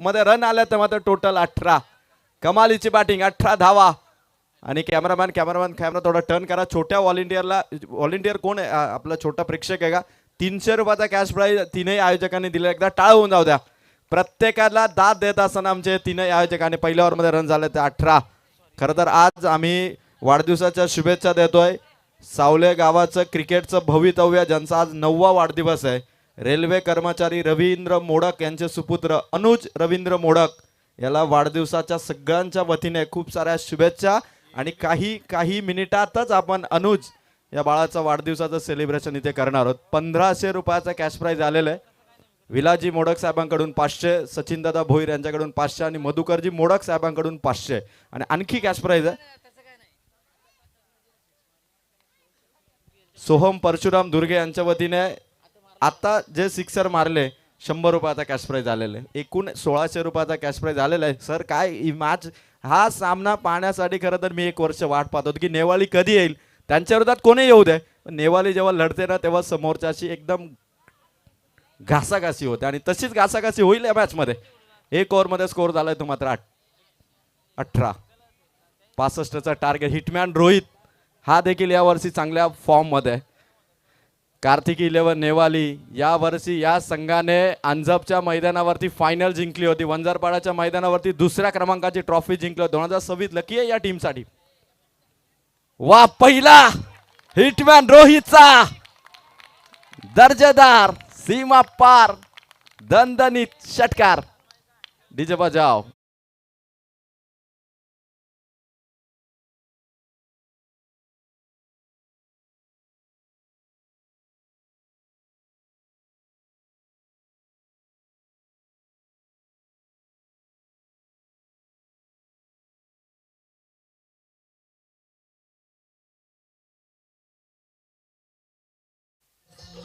मध्ये रन आल्या तर मात्र टोटल 18. कमालीची बॅटिंग, 18 धावा. आणि कॅमेरा थोडा टर्न करा. छोट्या व्हॉलेंटियर कोण आहे? आपला छोटा प्रेक्षक आहे का? 300 रुपयाचा कॅश प्राईज तीनही आयोजकांनी दिला. एकदा टाळ होऊन जाऊ द्या. प्रत्येकाला दाद देत असताना आमचे तीनही आयोजकांनी पहिल्या ओव्हरमध्ये रन झाले ते 18. खरं तर आज आम्ही वाढदिवसाच्या शुभेच्छा देतोय सावले गावाचं क्रिकेटचं भवितव्य, ज्यांचा आज 9वा वाढदिवस आहे. रेल्वे कर्मचारी रवींद्र मोडक यांचे सुपुत्र अनुज रवींद्र मोडक याला वाढदिवसाच्या सगळ्यांच्या वतीने खूप साऱ्या शुभेच्छा. आणि काही मिनिटातच आपण अनुज या बाळाचा वाढदिवसाचं सेलिब्रेशन इथे करणार आहोत. 1500 रुपयाचा कॅश प्राईज आलेला आहे. विलाजी मोडक साहेबांकडून 500, सचिनदादा भोईर यांच्याकडून 500 आणि मधुकरजी मोडक साहेबांकडून 500. आणि आणखी कॅश प्राईज आहे सोहम परशुराम दुर्गे यांच्या वतीने. आता जे सिक्सर मारले 100 रुपयाचा कॅश प्राईज आलेला आहे. एकूण 1600 रुपयाचा कॅश प्राईज आलेला आहे. सर काय मॅच, हा सामना पाहण्यासाठी खरं तर मी 1 वर्ष वाट पाहत होतो की नेवाली कधी येईल. त्यांच्या विरोधात कोणी येऊ दे, नेवाली जेव्हा लढते ना तेव्हा समोरच्याशी एकदम घासाघासी होते. आणि तशीच घासाघासी होईल या मॅचमध्ये. 1 ओव्हरमध्ये स्कोर झालाय तो मात्र 18. 65चा टार्गेट. हिटमॅन रोहित हा देखील यावर्षी चांगल्या फॉर्म मध्ये. कार्तिकी 11 नेवाली या वर्षी या संघाने अंजपच्या मैदानावरती फायनल जिंकली होती. वंजारपाड्याच्या मैदानावरती 2ऱ्या क्रमांकाची ट्रॉफी जिंकली. 2026 लकी आहे या टीमसाठी. वा, पहिला हिटमॅन रोहितचा दर्जेदार सीमा पार दणदणीत षटकार. डीजे बजाव.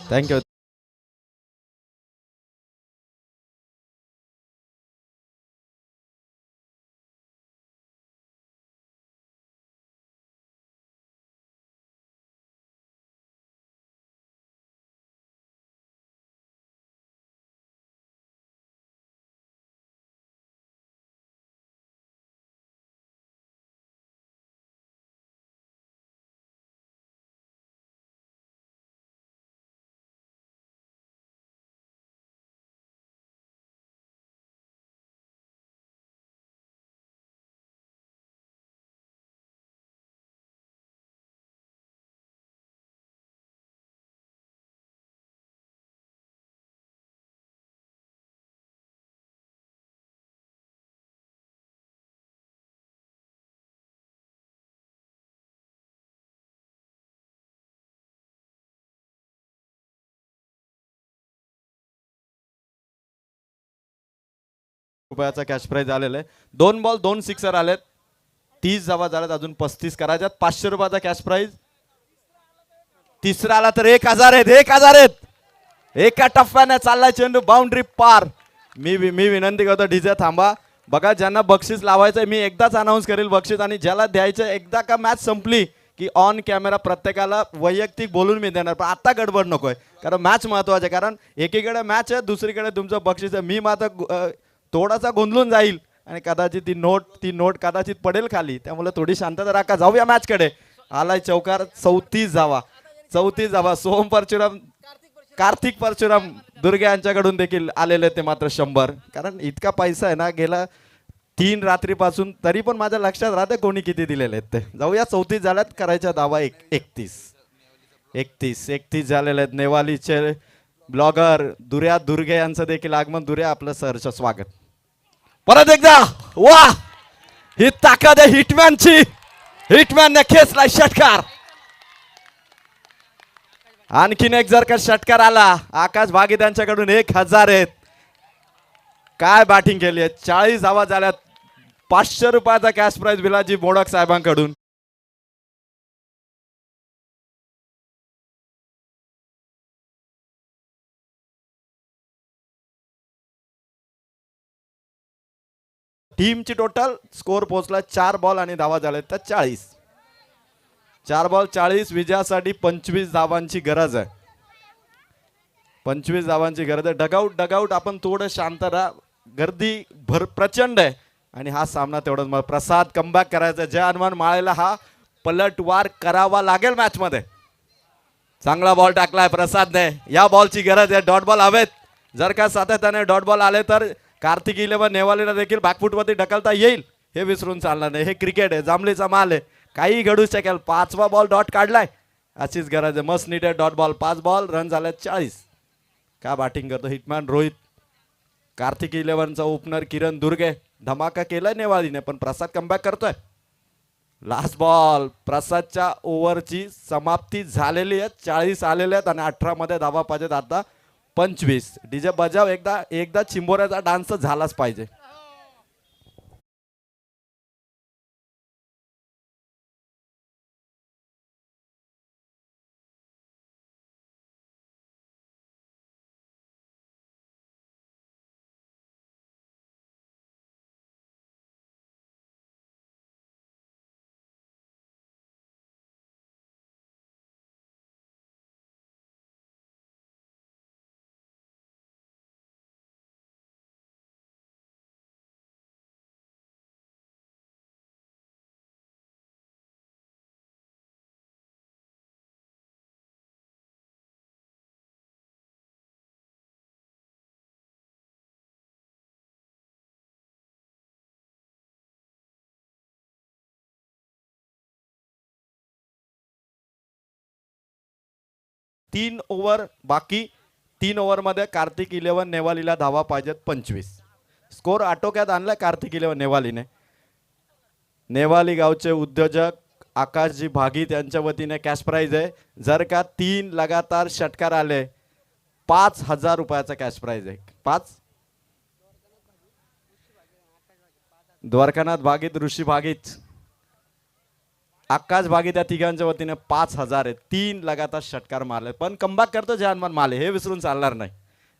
थँक्यू. रुपयाचा कॅश प्राईज आलेला आहे. 2 बॉल 2 सिक्सर आलेत. 30 धावा झाल्यात. अजून 35 करायच्यात. 500 रुपयाचा कॅश प्राईज. तिसरा आला तर 1000 आहेत. 1000 आहेत. एका टप्प्याने चाललाय चेंडू बाउंड्री पार. मी विनंती करतो डीजे थांबा. बघा, ज्यांना बक्षीस लावायचंय मी एकदाच अनाऊन्स करेल बक्षीस. आणि ज्याला द्यायचं एकदा का मॅच संपली की ऑन कॅमेरा प्रत्येकाला वैयक्तिक बोलून मी देणार. पण आता गडबड नकोय, कारण मॅच महत्वाची आहे. कारण एकीकडे मॅच आहे, दुसरीकडे तुमचं बक्षीस आहे. मी मात्र थोडासा गोंधळून जाईल आणि कदाचित ती नोट कदाचित पडेल खाली. त्यामुळे थोडी शांतता राखा. जाऊया मॅच कडे. आलाय चौकार. 34 धावा. सोहम परशुराम, कार्तिक परशुराम दुर्गे यांच्याकडून देखील आलेले ते मात्र 100. कारण इतका पैसा आहे ना गेला 3 रात्रीपासून, तरी पण माझ्या लक्षात राहते कोणी किती दिलेले आहेत ते. जाऊया. 34 झाल्यात. करायच्या धावा 31 झालेले आहेत. नेवालीचे ब्लॉगर दुर्या दुर्गे यांचं देखील आगमन. दुर्या, आपलं सहर्ष स्वागत. परत एकदा. वा, ही ताकद आहे हिटमॅनची. हिटमॅनने खेचलाय षटकार. आणखीन एक जर का षटकार आला आकाश भागी त्यांच्याकडून 1000 आहेत. काय बॅटिंग केली आहे. 40 धावा झाल्यात. 500 रुपयाचा कॅश प्राईज विलाजी मोडक साहेबांकडून. टीमची टोटल स्कोर पोहोचला 4 बॉल आणि धावा झाल्या तर 40. 4 बॉल 40. विजयासाठी 25 धावांची गरज आहे. 25 धावांची गरज आहे. डगआउट आपण थोडं शांत राहा. गर्दी प्रचंड आहे आणि हा सामना तेवढाच मग प्रसाद कमबॅक करायचा. जय हनुमान माळेला हा पलटवार करावा लागेल मॅच मध्ये. चांगला बॉल टाकलाय प्रसादने. या बॉलची गरज आहे. डॉट बॉल हवेत. जर का सातत्याने डॉट बॉल आले तर कार्तिक इलेव्हन नेवालीला देखील बॅकफुटवरती ढकलता येईल. हे विसरून चालणार नाही. हे क्रिकेट आहे. जांभळीचा माल आहे. काही घडू शकेल. 5वा बॉल डॉट काढलाय. अशीच गरज आहे. Must needed dot ball. 5 ball run झाले 40. का बॅटिंग करतो हिटमॅन रोहित. कार्तिक इलेव्हनचा ओपनर किरण दुर्गे. धमाका केलाय नेवालीने पण प्रसाद कमबॅक करतोय. Last ball. प्रसादच्या ओव्हरची समाप्ती झालेली आहे. 40 आलेले आहेत आणि 18 मध्ये धावा पाहिजेत आता 25. डीजे बजाव. एकदा चिंबोऱ्याचा डान्स झालाच पाहिजे. तीन ओव्हर बाकी. 3 ओव्हर मध्ये कार्तिक इलेव्हन नेवालीला धावा पाहिजेत 25. स्कोर आटोक्यात आणलाय कार्तिक इलेव्हन नेवालीने. नेवाली गावचे उद्योजक आकाशजी भागीत यांच्या वतीने कॅश प्राइज आहे. जर का 3 लगातार षटकार आले 5,000 रुपयाचा कॅश प्राइज आहे. 5 द्वारकानाथ भागीत, ऋषी भागीत, आकाश भागीत या तिघांच्या वतीने 5,000 आहे. 3 लगातार षटकार मारले पण कमबॅक करतो जय हनुमान माले. हे विसरून चालणार नाही.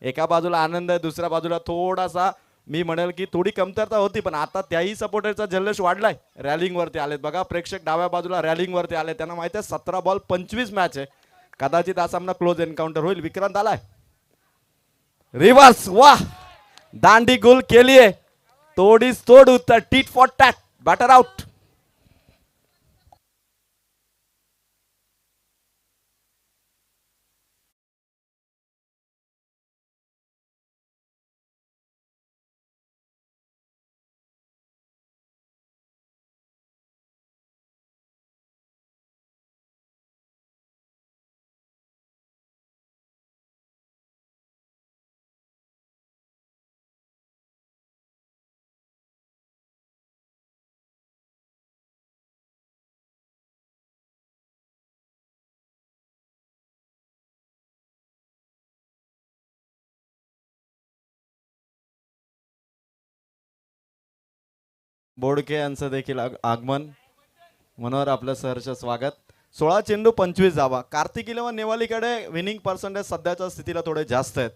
एका बाजूला आनंद आहे. दुसऱ्या बाजूला थोडासा मी म्हणेल की थोडी कमतरता होती पण आता त्याही सपोर्टरचा जल्लोष वाढलाय. रॅलिंग वरती आलेत बघा. प्रेक्षक डाव्या बाजूला रॅलिंग वरती आले. त्यांना माहिती आहे 17 बॉल 25 मॅच आहे. कदाचित हा सामना क्लोज एन्काउंटर होईल. विक्रांत आलाय. रिव्हर्स. वाह दांडी गोल केलीये. तोडीस तोड उत्तर. Tit for tat. Batter out. Bodke यांचं देखील आगमन. मनोहर आपलं सहर्ष स्वागत. 16 चेंडू 25 धावा. कार्तिक इलेव्हन नेवालीकडे विनिंग पर्सेंटेज सध्याच्या स्थितीला थोडे जास्त आहेत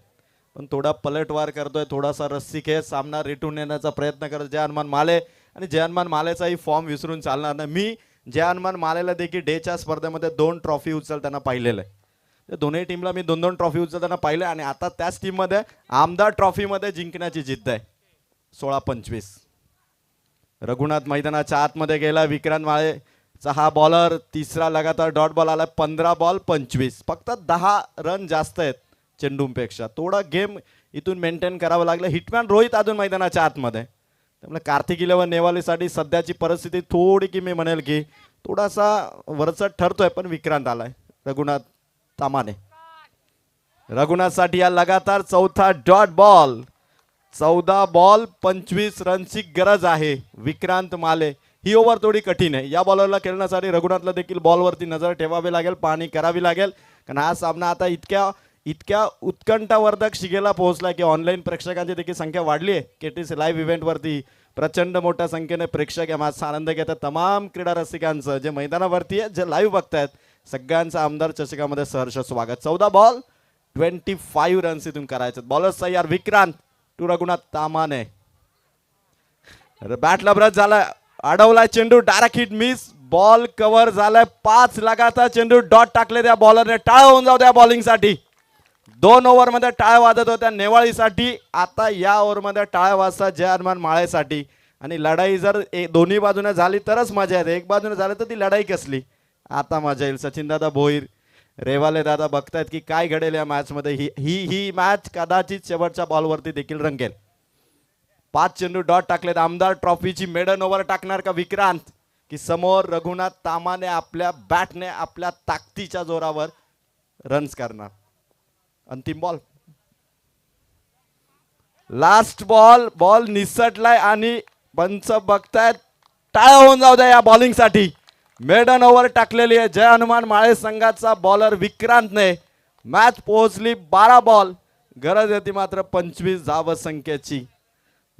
पण थोडा पलटवार करतोय. थोडासा रस्सी खेळ सामना रेटून येण्याचा प्रयत्न करत जय हनुमान माले. आणि जय हनुमान मालेचाही फॉर्म विसरून चालणार नाही. मी जय हनुमान मालेला देखील डेच्या स्पर्धेमध्ये 2 ट्रॉफी उचलताना पाहिलेलं आहे. दोन्ही टीमला मी 2-2 ट्रॉफी उचलताना पाहिले आणि आता त्याच टीममध्ये आमदार ट्रॉफीमध्ये जिंकण्याची जिद्द आहे. 16-25. रघुनाथ मैदानाच्या आतमध्ये गेला. विक्रांत माळेचा हा बॉलर. तिसरा लगातार डॉट बॉल आला. 15 बॉल 25. फक्त 10 रन जास्त आहेत चेंडूंपेक्षा. थोडा गेम इथून मेंटेन करावं लागलं. हिटमॅन रोहित अजून मैदानाच्या आतमध्ये. त्यामुळे कार्तिक इलेव्हन नेवालीसाठी सध्याची परिस्थिती थोडी की मी म्हणेल की थोडासा वरचढ ठरतोय पण विक्रांत आलाय. रघुनाथ तामाने. रघुनाथसाठी हा लगातार 4था डॉट बॉल. 14 बॉल 25 रनची गरज आहे. विक्रांत माले. ही ओव्हर थोडी कठीण आहे. या बॉलरला खेळण्यासाठी रघुनाथला देखील बॉलवरती नजर ठेवावी लागेल. पाहणी करावी लागेल कारण हा सामना आता इतक्या उत्कंठावर्धक शिगेला पोहोचला की ऑनलाईन प्रेक्षकांची देखील संख्या वाढली आहे. केटीसी लाईव्ह इव्हेंटवरती प्रचंड मोठ्या संख्येने प्रेक्षक या मॅचचा आनंद घेतात. तमाम क्रीडा रसिकांचं जे मैदानावरती आहे जे लाईव्ह बघतायत सगळ्यांचं आमदार चषकामध्ये सहर्ष स्वागत. 14 बॉल 25 रन्स इथून करायचं. बॉलर तयार. विक्रांत टू रघुनाथ तामाने. बॅटला ब्रश झाला. अडवलाय चेंडू. Direct hit miss. Ball cover झालाय. 5 लगातार चेंडू डॉट टाकले त्या बॉलरने. टाळ होऊन जाऊ द्या बॉलिंगसाठी. 2 ओव्हरमध्ये टाळ्या वाजत होत्या नेवाळीसाठी. आता या ओव्हरमध्ये टाळ्या वाजतात जय हनुमान माळेसाठी. आणि लढाई जर दोन्ही बाजूने झाली तरच मजा येते. एक बाजूने झाली तर ती लढाई कसली. आता मजा येईल. सचिन दादा भोईर, रेवाले दादा बघतायत की काय घडेल या मॅच मध्ये. ही मॅच कदाचित शेवटच्या बॉलवरती देखील रंगेल. 5 चेंडू डॉट टाकलेत. आमदार ट्रॉफीची मेडन ओव्हर टाकणार का विक्रांत, की समोर रघुनाथ तामाने आपल्या बॅटने आपल्या ताकदीच्या जोरावर रन्स करणार. अंतिम बॉल, लास्ट बॉल निसटलाय आणि पंच बघतायत. टाळ्या होऊन जाऊ द्या या बॉलिंग साठी. मेडन ओव्हर टाकलेली आहे जय हनुमान माळे संघाचा बॉलर विक्रांतने. मॅच पोहोचली 12 बॉल, गरज होती मात्र 25 धाव संख्येची.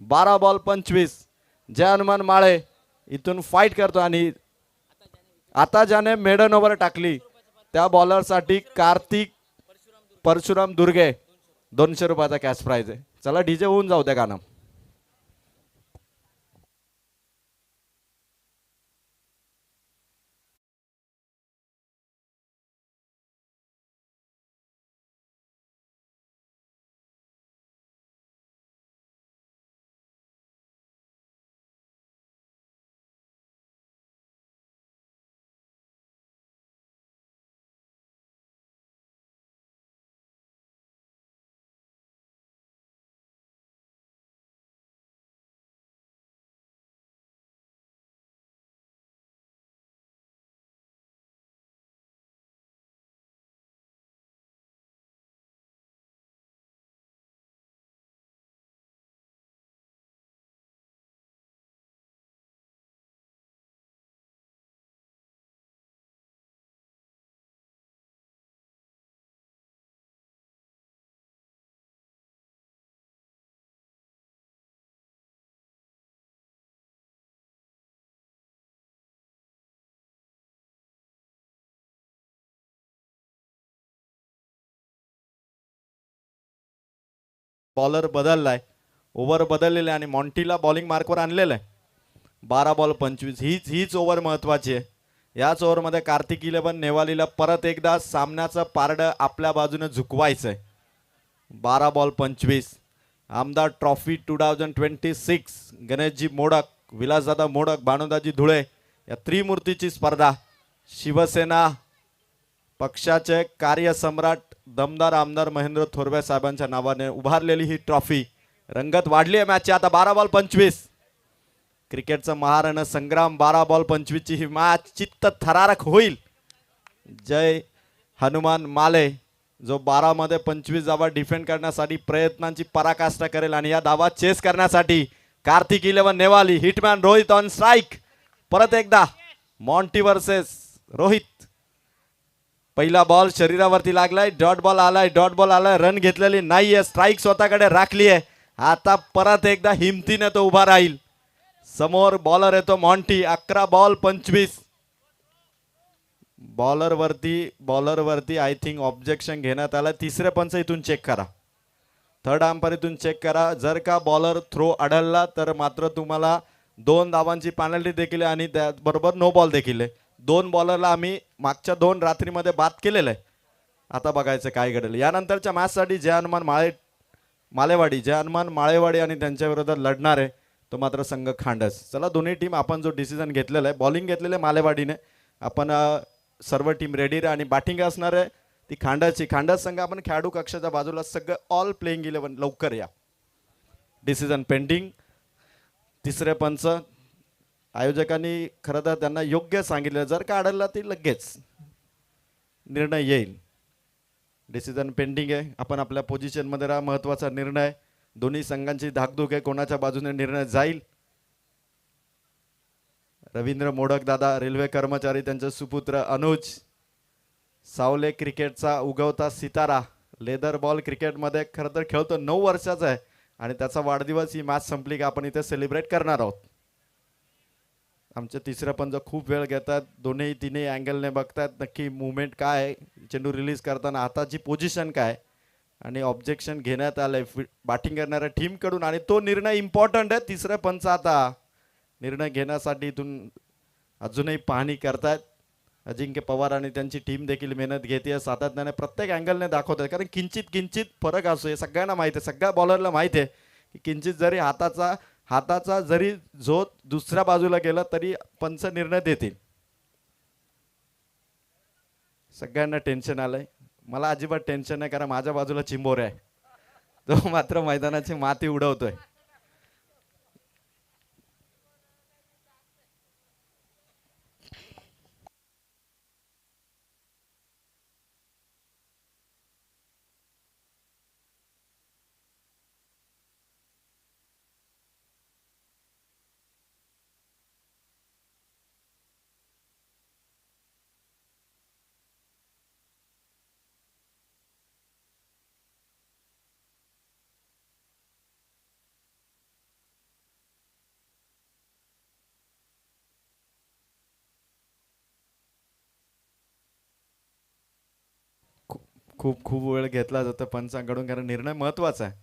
12 बॉल 25. जय हनुमान माळे इथून फाईट करतो आणि आता ज्याने मेडन ओव्हर टाकली त्या बॉलरसाठी कार्तिक परशुराम दुर्गे 200 रुपयाचा कॅश प्राइज आहे. चला डीजे होऊन जाऊ द्या गाणं. बॉलर बदललाय, ओव्हर बदललेले आणि मॉन्टीला बॉलिंग मार्कवर आणलेलं आहे. 12 बॉल 25. हीच ओव्हर महत्वाची आहे. याच ओव्हरमध्ये कार्तिक 11 नेवालीला परत एकदा सामन्याचं पारडं आपल्या बाजूने झुकवायचंय. 12 बॉल 25. आमदार ट्रॉफी 2026 गणेशजी मोडक, विलासदादा मोडक, भानुदाजी धुळे या त्रिमूर्तीची स्पर्धा. शिवसेना पक्षाचे कार्यसम्राट दमदार आमदार महेंद्र थोरवे साहेबांच्या नावाने उभारलेली ही ट्रॉफी. रंगत वाढली आहे मॅचची. आता 12 बॉल 25. क्रिकेटचा महारण संग्राम. 12 बॉल 25 ची ही मॅच चित्त थरारक होईल. जय हनुमान माले जो 12 मध्ये 25 धावा डिफेंड करण्यासाठी प्रयत्नांची पराकाष्ठा करेल आणि या धावा चेस करण्यासाठी Kartik 11 Newali. Hitman Rohit on strike. परत एकदा मॉन्टी वर्सेस रोहित. पहिला बॉल शरीरावरती लागलाय. डॉट बॉल आलाय. रन घेतलेली नाहीये. स्ट्राइक स्वतःकडे राखली आहे. आता परत एकदा हिमतीने तो उभा राहील. समोर बॉलर येतो मॉन्टी. 11 बॉल 25. बॉलरवरती आय थिंक ऑब्जेक्शन घेण्यात आलं. तिसरे पंच इथून चेक करा. थर्ड अंपायर इथून चेक करा. जर का बॉलर थ्रो आढळला तर मात्र तुम्हाला 2 धावांची पेनल्टी देखील आणि त्याबरोबर नो बॉल देखील आहे. 2 बॉलरला आम्ही मागच्या 2 रात्रीमध्ये बाद केलेलं आहे. आता बघायचं काय घडेल. यानंतरच्या मॅचसाठी जय हनुमान माळेवाडी आणि त्यांच्या विरोधात लढणार आहे तो मात्र संघ खांडस. चला दोन्ही टीम आपण जो डिसिजन घेतलेला आहे, बॉलिंग घेतलेलं आहे मालेवाडीने. आपण सर्व टीम रेडी रे आणि बॅटिंग असणार आहे ती खांडसची. खांडस संघ आपण खेळाडू कक्षाच्या बाजूला सगळं ऑल प्लेइंग 11 लवकर या. Decision pending. तिसरे पंच आयोजकांनी खरं तर त्यांना योग्य सांगितलं, जर का आढळला ती लगेच निर्णय येईल. डिसिजन पेंडिंग आहे. आपण आपल्या पोझिशनमध्ये राहा. महत्त्वाचा निर्णय. दोन्ही संघांची धाकधूक आहे. कोणाच्या बाजूने निर्णय जाईल. रवींद्र मोडक दादा रेल्वे कर्मचारी, त्यांचे सुपुत्र अनुज सावले क्रिकेटचा उगवता सितारा. लेदर बॉल क्रिकेटमध्ये खरं तर खेळतो. 9 वर्षाचा आहे आणि त्याचा वाढदिवस ही मॅच संपली का आपण इथे सेलिब्रेट करणार आहोत. आमचे तिसरे पंच खूप वेळ घेतात. तिन्ही अँगलने बघतात नक्की मुवमेंट काय आहे, चेंडू रिलीज करताना हाताची पोझिशन काय आणि ऑब्जेक्शन घेण्यात आलंय बॅटिंग करणाऱ्या टीमकडून आणि तो निर्णय इम्पॉर्टंट आहे. तिसरे पंच आता निर्णय घेण्यासाठी इथून अजूनही पाहणी करतायत. अजिंक्य पवार आणि त्यांची टीम देखील मेहनत घेते सातत्याने प्रत्येक अँगलने दाखवत आहे, कारण किंचित किंचित फरक असतो हे सगळ्यांना माहिती आहे, सगळ्या बॉलरला माहिती आहे की किंचित जरी हाताचा जरी झोत दुसऱ्या बाजूला गेला तरी पंच निर्णय देतील. सगळ्यांना टेन्शन आलंय, मला अजिबात टेन्शन नाही कारण माझ्या बाजूला चिंबोरे आहे, तो मात्र मैदानाची माती उडवतोय. खूप खूप वेळ घेतला जातो पंचांकडून, कारण निर्णय महत्वाचा आहे.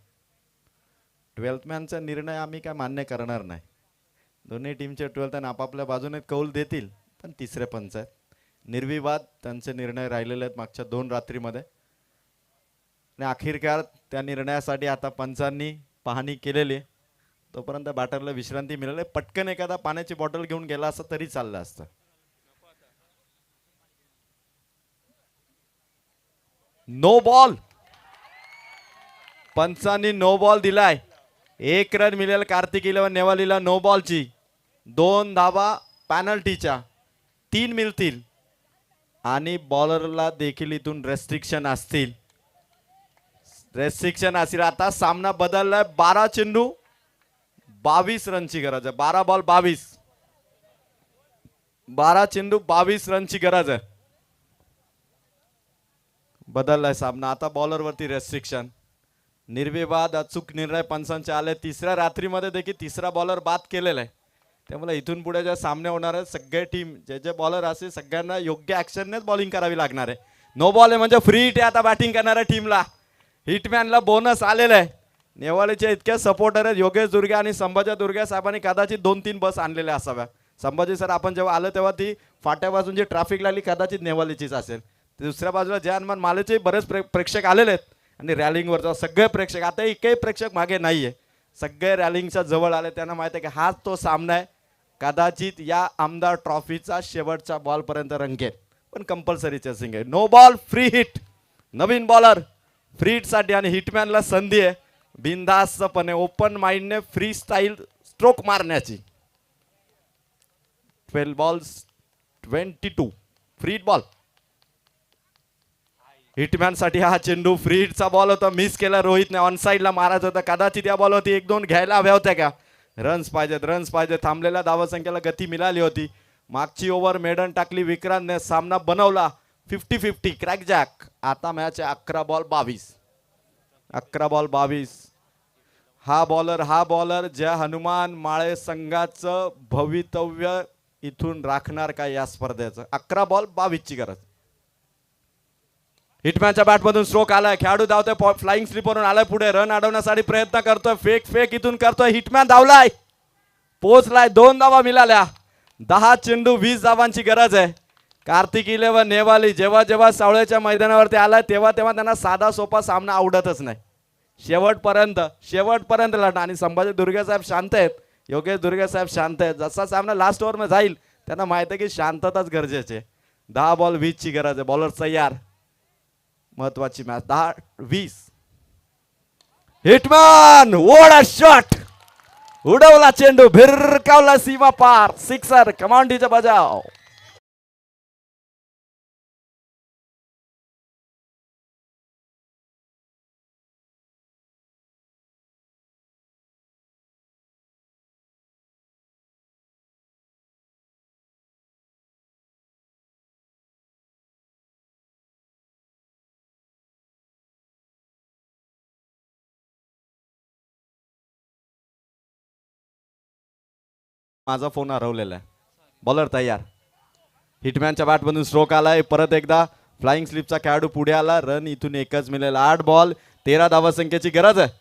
12th मॅनचा निर्णय आम्ही काय मान्य करणार नाही. दोन्ही टीमचे 12th मॅन आपापल्या बाजूने कौल देतील, पण तिसरे पंच आहेत निर्विवाद, त्यांचे निर्णय राहिलेले आहेत मागच्या 2 रात्रीमध्ये. आणि अखेरकार त्या निर्णयासाठी आता पंचांनी पाहणी केलेली आहे. तोपर्यंत बॅटरला विश्रांती मिळाली. पटकन एखादा पाण्याची बॉटल घेऊन गेला असता तरी चाललं असतं. नो बॉल, पंचांनी नो बॉल दिलाय. 1 रन मिळेल कार्तिक 11 नेवालीला नो बॉलची. 2 धावा पॅनल्टीच्या, 3 मिळतील आणि बॉलरला देखील इथून रेस्ट्रिक्शन असतील. आता सामना बदललाय. 12 चेंडू 22 रनची गरज आहे. 12 बॉल 22, 12 चेंडू 22 रनची गरज आहे. बदललाय सामना. आता बॉलरवरती रेस्ट्रिक्शन. निर्विवाद अचूक निर्णय पंचांचे आले. तिसऱ्या रात्रीमध्ये देखील तिसरा बॉलर बाद केलेला आहे. त्यामुळे इथून पुढे जे सामने होणार आहेत सगळे टीम जे बॉलर असेल सगळ्यांना योग्य ऍक्शननेच बॉलिंग करावी लागणार आहे. नो बॉल आहे म्हणजे फ्री हिट आहे आता बॅटिंग करणाऱ्या टीमला. हिटमॅनला बोनस आलेला आहे. नेवाळीचे इतके सपोर्टर आहेत योगेश दुर्गे आणि संभाजी दुर्गे साहेबांनी कदाचित 2-3 बस आणलेल्या असाव्या. संभाजी सर आपण जेव्हा आलो तेव्हा ती फाट्यापासून जी ट्रॅफिक लागली कदाचित नेवाळीचीच असेल. दुसऱ्या बाजूला जय हनुमान मालेचे बरेच प्रेक्षक आलेले आहेत आणि रॅलिंगवरचा सगळे प्रेक्षक. आता एकही प्रेक्षक मागे नाहीये, सगळे रॅलिंगच्या जवळ आले. त्यांना माहिती आहे की हाच तो सामना आहे. कदाचित या आमदार ट्रॉफीचा शेवटच्या बॉल पर्यंत रंगेल, पण कंपल्सरी चेसिंग आहे. No ball free hit. नवीन बॉलर फ्री हिट साठी आणि हिटमॅनला संधी आहे बिनधास्तपणे ओपन माइंडने फ्री स्टाईल स्ट्रोक मारण्याची. 12 balls 22 free hit ball. Hitman साठी हा चेंडू फ्री हिटचा बॉल होता. मिस केला रोहितने. ऑन साईडला मारायचा होता. कदाचित या बॉल होती 1-2 घ्यायला हव्या होत्या का. रन्स पाहिजेत, रन्स पाहिजे. थांबलेल्या धावसंख्येला गती मिळाली होती. मागची ओव्हर मेडन टाकली विक्रांतने. सामना बनवला 50-50 क्रॅक जॅक. आता मॅच आहे 11 बॉल 22. 11 बॉल 22. हा बॉलर ज्या हनुमान माळे संघाचं भवितव्य इथून राखणार का या स्पर्धेचं. 11 बॉल 22 ची गरज. हिटमॅनच्या बॅटमधून स्ट्रोक आलाय. खेळाडू धावतोय फ्लाइंग स्लिपवरून आलाय पुढे. रन अडवण्यासाठी प्रयत्न करतोय. फेक इथून करतोय. हिटमॅन धावलाय, पोहोचलाय. 2 धावा मिळाल्या. 10 चेंडू 20 धावांची गरज आहे. कार्तिक 11 नेवाली जेव्हा सावळ्याच्या मैदानावरती आलाय तेव्हा त्यांना साधा सोपा सामना आवडतच नाही. शेवटपर्यंत लढणार. आणि संभाजी दुर्गे साहेब शांत आहेत, योगेश दुर्गे साहेब शांत आहेत. जसा सामना लास्ट ओव्हर मध्ये जाईल त्यांना माहिती आहे की शांतताच गरजेची आहे. 10 बॉल 20 ची गरज आहे. बॉलर तयार. महत्वाची match. 10-20. Hitman what a shot. उडवला चेंडू, भिरकावला सीमा पार. सिक्सर. कमांड डीजे बजाव. माझा फोन हरवलेला आहे. बॉलर तयार. हिटमॅनच्या बॅटमधून स्ट्रोक आलाय. परत एकदा फ्लाइंग स्लिपचा खेळाडू पुढे आला. रन इथून एकच मिळेल. 8 बॉल 13 धावा संख्येची गरज आहे.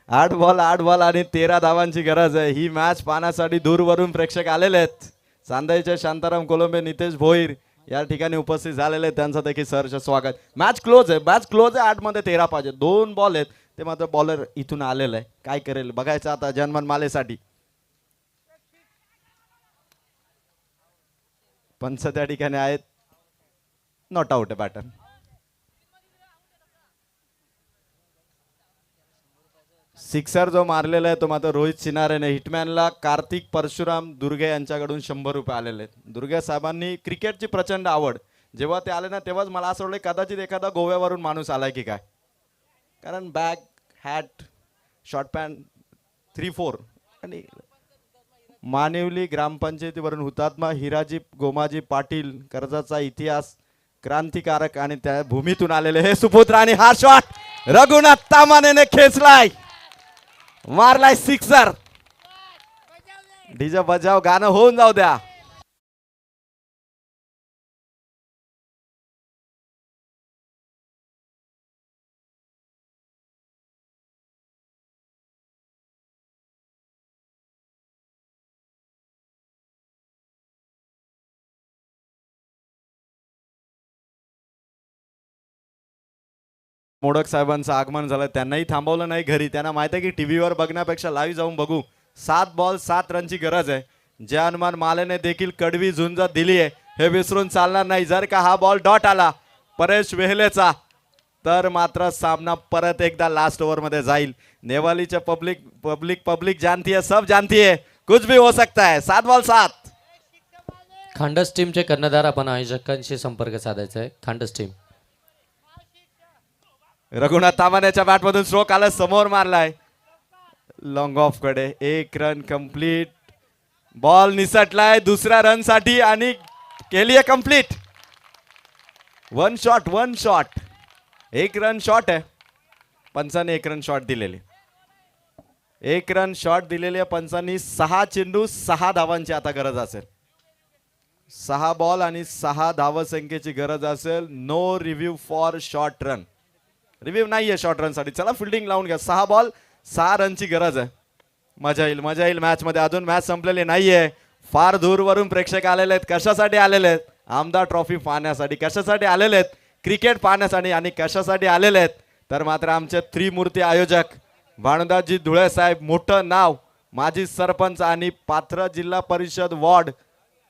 8 बॉल आणि 13 धावांची गरज आहे. ही मॅच पाहण्यासाठी दूरवरून प्रेक्षक आलेले आहेत. चांदईचे शांताराम कोलंबे, नितेश भोईर या ठिकाणी उपस्थित झालेले आहेत. त्यांचं देखील सहर्ष स्वागत. मॅच क्लोज आहे, मॅच क्लोज आहे. 8 मध्ये 13 पाहिजे. 2 बॉल आहेत, ते मात्र बॉलर इथून आलेलं आहे. काय करेल बघायचं आता जनमन मालेसाठी. पंच त्या ठिकाणी आहेत. नॉट आउट आहे बॅटर. सिक्सर जो मारलेला आहे तो मात्र रोहित सिनारेने. हिटमॅनला कार्तिक परशुराम दुर्गे यांच्याकडून 100 रुपये आलेले आहेत. दुर्गे साहेबांनी क्रिकेटची प्रचंड आवड. जेव्हा ते आले ना तेव्हाच मला असं वाटलं कदाचित एखादा गोव्यावरून माणूस आलाय की काय, कारण बॅग, हॅट, शॉर्ट पॅन्ट, 3-4 आणि मानिवली ग्रामपंचायतीवरून हुतात्मा हिराजी गोमाजी पाटील, कर्जाचा इतिहास, क्रांतिकारक आणि त्या भूमीतून आलेले हे सुपुत्र. आणि हा शॉट रघुनाथ तामानेने खेचलाय, मारलाय सिक्सर. डीजे बजाव, गाणं होऊन जाऊ द्या. मोडक साहेबांचं आगमन झालं, त्यांनाही थांबवलं नाही घरी. त्यांना माहित आहे की टीव्हीवर बघण्यापेक्षा लाईव्ह जाऊन बघू. 7 बॉल 7 रनची गरज आहे. ज्या हनुमान मालेने देखील कडवी झुंज दिली आहे हे विसरून चालणार नाही. जर का हा बॉल डॉट आला परेश वेहलेचा तर मात्र सामना परत एकदा लास्ट ओव्हर मध्ये जाईल. नेवालीच्या पब्लिक पब्लिक पब्लिक जानती है, सब जानती है, कुछ भी हो सकता है. 7 बॉल 7. खांडस टीमचे कर्णधार आपण आयोजकांशी संपर्क साधायचा आहे. खांडस टीम. रघुनाथ तामानेच्या बॅटमधून स्ट्रोक आला, समोर मारलाय लॉंग ऑफ कडे. 1 रन कंप्लीट. बॉल निसटलाय दुसऱ्या रन साठी आणि केली आहे complete. 1 shot 1 shot. 1 run shot आहे. पंचाने 1 रन शॉट दिलेली. 1 रन शॉट दिलेली आहे पंचांनी. 6 चेंडू 6 धावांची आता गरज असेल. 6 बॉल आणि 6 धावसंख्येची गरज असेल. No review for short run. Review नाहीये शॉर्ट रन साठी. चला फिल्डिंग लावून घ्या. 6 बॉल 6 रनची गरज आहे. मजा येईल, मजा येईल मॅच मध्ये. अजून मॅच संपलेली नाहीये. फार दूरवरून प्रेक्षक आलेले आहेत. कशासाठी आलेले आहेत? आमदार ट्रॉफी पाहण्यासाठी. कशासाठी आलेले आहेत? क्रिकेट पाहण्यासाठी. आणि कशासाठी आलेले आहेत तर मात्र आमचे त्रिमूर्ती आयोजक भानुदासजी धुळे साहेब, मोठं नाव, माजी सरपंच आणि पात्र जिल्हा परिषद वॉर्ड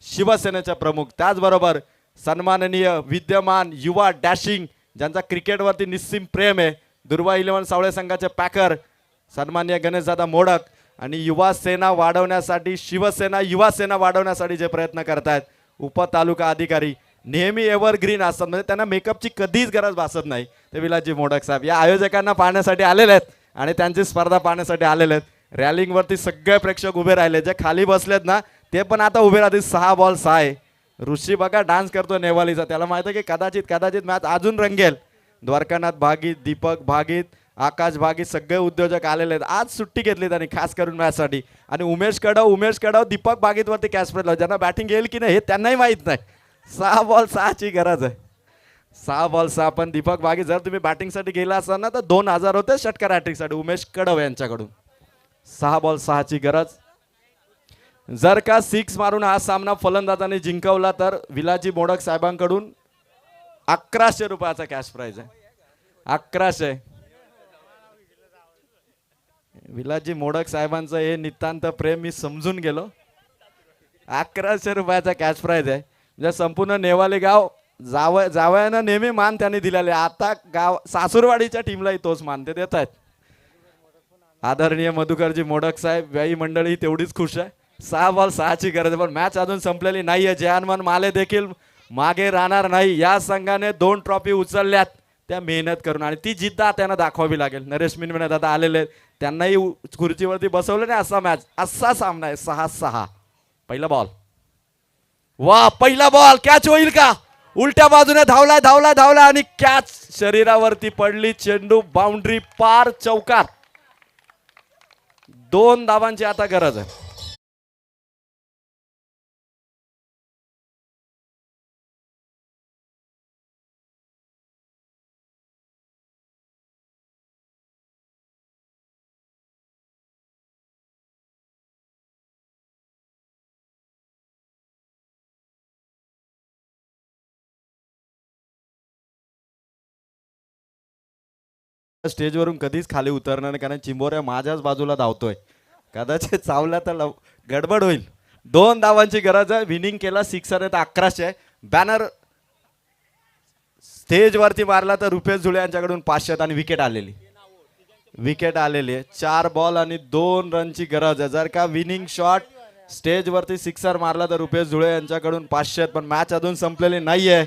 शिवसेनेचे प्रमुख. त्याचबरोबर सन्माननीय विद्यमान युवा डॅशिंग ज्यांचा क्रिकेटवरती निस्सीम प्रेम आहे, दुर्वा 11 सावळे संघाचे पॅकर सन्माननीय गणेशदादा मोडक. आणि युवा सेना वाढवण्यासाठी, शिवसेना युवा सेना वाढवण्यासाठी जे प्रयत्न करतायत उपतालुका अधिकारी, नेहमी एव्हरग्रीन असतात, म्हणजे त्यांना मेकअपची कधीच गरज भासत नाही, ते विलासजी मोडक साहेब या आयोजकांना पाहण्यासाठी आलेले आहेत आणि त्यांची स्पर्धा पाहण्यासाठी आलेले आहेत. रॅलिंगवरती सगळे प्रेक्षक उभे राहिले. जे खाली बसलेत ना ते पण आता उभे राहतील. 6 बॉल 6 आहे. ऋषी बघा डान्स करतो नेवालीचा. त्याला माहित आहे की कदाचित मॅच अजून रंगेल. द्वारकानाथ भागीत, दीपक भागीत, आकाश भागीत सगळे उद्योजक आलेले आहेत. आज सुट्टी घेतली त्यांनी खास करून मॅच साठी. आणि उमेश कडव दीपक भागीत वरती कॅच प्रेल, ज्यांना बॅटिंग येईल की नाही हे त्यांनाही माहित नाही. 6 बॉल 6 ची गरज आहे. 6 बॉल 6. पण दीपक भागीत जर तुम्ही बॅटिंग साठी गेला असाल ना तर 2000 होते षटकार हॅट्रिक साठी उमेश कडव यांच्याकडून. 6 बॉल 6 ची गरज. जर का 6 मारून हा सामना फलंदाजाने जिंकवला तर विलाजी मोडक साहेबांकडून 1100 रुपयाचा कॅश प्राइज आहे. 1100. विलाजी मोडक साहेबांचं हे नितांत प्रेम मी समजून गेलो. 1100 रुपयाचा कॅश प्राइज आहे. म्हणजे संपूर्ण नेवाले गाव जावयानं नेहमी मान त्यांनी दिलेले. आता गाव सासूरवाडीच्या टीमलाही तोच मान ते देत आहेत. आदरणीय मधुकरजी मोडक साहेब, व्यायी मंडळी तेवढीच खुश आहे. 6 बॉल 6 ची गरज. पण मॅच अजून संपलेली नाहीये. जयानमन माले देखील मागे राहणार नाही. या संघाने 2 ट्रॉफी उचलल्यात त्या मेहनत करून, आणि ती जिद्द त्यांना दाखवावी लागेल. नरेश मिनमिने दादा आलेले, त्यांनाही खुर्चीवरती बसवलं नाही. असा मॅच, असा सामना आहे. 6-6. पहिला बॉल. वा, पहिला बॉल कॅच होईल का? उलट्या बाजूने धावला आणि कॅच शरीरावरती पडली. चेंडू बाउंड्री पार, चौकार. 2 धावांची आता गरज आहे. स्टेजवरून कधीच खाली उतरणार नाही, कारण चिंबोऱ्या माझ्याच बाजूला धावतोय. कदाचित चावला तर गडबड होईल. 2 धावांची गरज आहे. विनिंग केला, सिक्सर आहे तर 1100 आहे. बॅनर स्टेजवरती मारला तर रुपेश झुळे यांच्याकडून 500 आणि विकेट आलेली आहे. 4 बॉल आणि 2 रनची गरज आहे. जर का विनिंग शॉट स्टेजवरती सिक्सर मारला तर रुपेश झुळे यांच्याकडून 500 आहेत. पण मॅच अजून संपलेली नाहीये.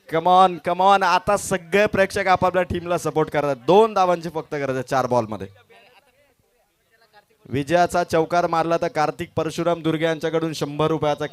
कमॉन कमॉन, आता सगळे प्रेक्षक आपापल्या टीमला सपोर्ट करतात. 2 धावांची फक्त गरज आहे 4 बॉल मध्ये. विजयाचा चौकार मारला तर कार्तिक परशुराम दुर्गे यांच्याकडून 100 रुपयाचा